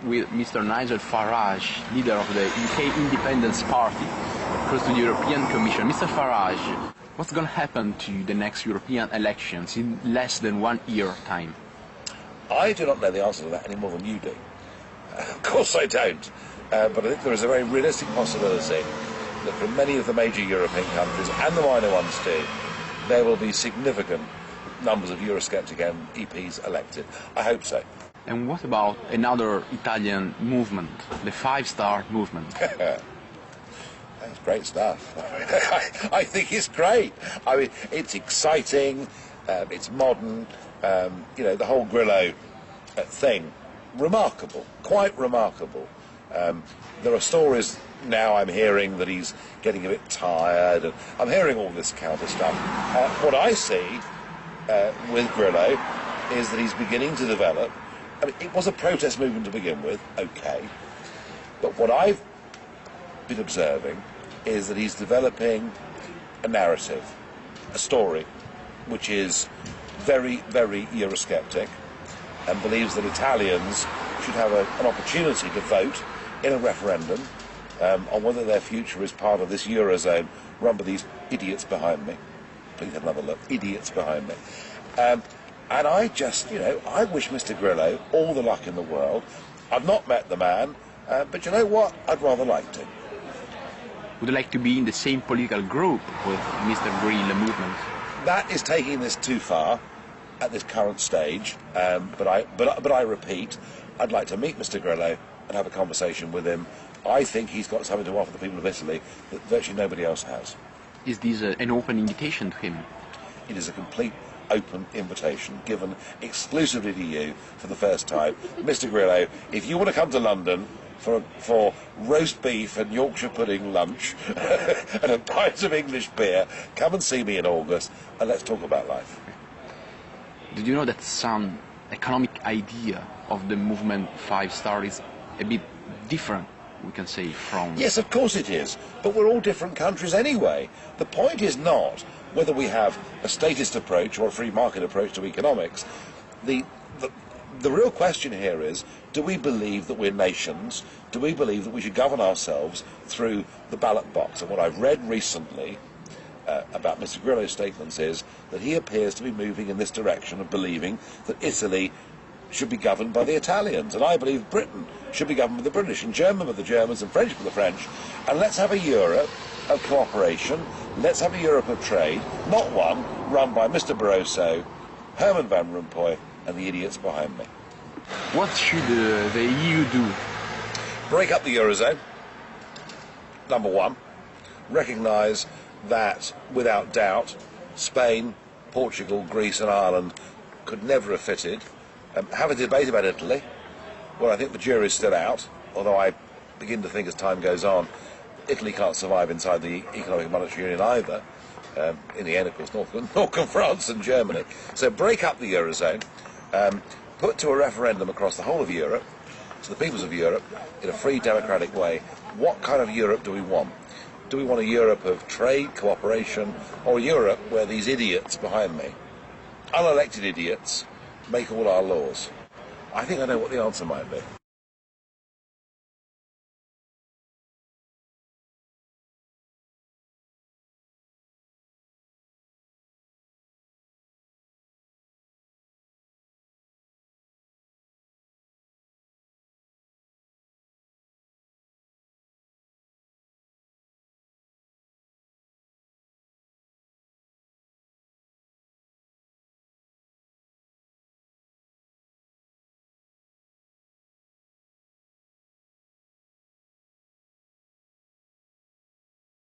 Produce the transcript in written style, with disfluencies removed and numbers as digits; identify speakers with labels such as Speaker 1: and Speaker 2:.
Speaker 1: With Mr. Nigel Farage, leader of the UK Independence Party, across to the European Commission. Mr. Farage, what's going to happen to the next European elections in less than 1 year time?
Speaker 2: I do not know the answer to that any more than you do. Of course I don't. But I think there is a very realistic possibility that from many of the major European countries, and the minor ones too, there will be significant numbers of Eurosceptic MEPs elected. I hope so.
Speaker 1: And what about another Italian movement, the Five-Star movement?
Speaker 2: That's great stuff. I think it's great. I mean, it's exciting, it's modern, the whole Grillo thing, remarkable, quite remarkable. There are stories now I'm hearing that he's getting a bit tired, and I'm hearing all this kind of stuff. What I see with Grillo is that he's beginning to develop. I mean, it was a protest movement to begin with, okay, but what I've been observing is that he's developing a narrative, a story, which is very, very Eurosceptic, and believes that Italians should have an opportunity to vote in a referendum on whether their future is part of this Eurozone run by these idiots behind me. Please have another look. Idiots behind me. And I just, I wish Mr. Grillo all the luck in the world. I've not met the man, but you know what? I'd rather like to.
Speaker 1: Would you like to be in the same political group with Mr. Grillo movement?
Speaker 2: That is taking this too far at this current stage. But I repeat, I'd like to meet Mr. Grillo and have a conversation with him. I think he's got something to offer the people of Italy that virtually nobody else has.
Speaker 1: Is this an open invitation to him?
Speaker 2: It is a complete open invitation given exclusively to you for the first time. Mr. Grillo, if you want to come to London for roast beef and Yorkshire pudding lunch and a pint of English beer, come and see me in August and let's talk about life.
Speaker 1: Did you know that some economic idea of the movement Five Star is a bit different, we can say, from...
Speaker 2: Yes, of course it is, but we're all different countries anyway. The point is not whether we have a statist approach or a free market approach to economics. The real question here is, do we believe that we're nations? Do we believe that we should govern ourselves through the ballot box? And what I've read recently about Mr. Grillo's statements is that he appears to be moving in this direction of believing that Italy should be governed by the Italians, and I believe Britain should be governed by the British, and German by the Germans, and French by the French, and let's have a Europe of cooperation, let's have a Europe of trade, not one run by Mr. Barroso, Herman Van Rompuy, and the idiots behind me.
Speaker 1: What should the EU do?
Speaker 2: Break up the Eurozone, number one. Recognise that, without doubt, Spain, Portugal, Greece and Ireland could never have fitted. Have a debate about Italy. Well, I think the jury's still out, although I begin to think as time goes on, Italy can't survive inside the Economic and Monetary Union either. In the end, of course, nor can France and Germany. So break up the Eurozone, put to a referendum across the whole of Europe, to the peoples of Europe, in a free, democratic way, what kind of Europe do we want? Do we want a Europe of trade, cooperation, or a Europe where these idiots behind me, unelected idiots, make all our laws? I think I know what the answer might be.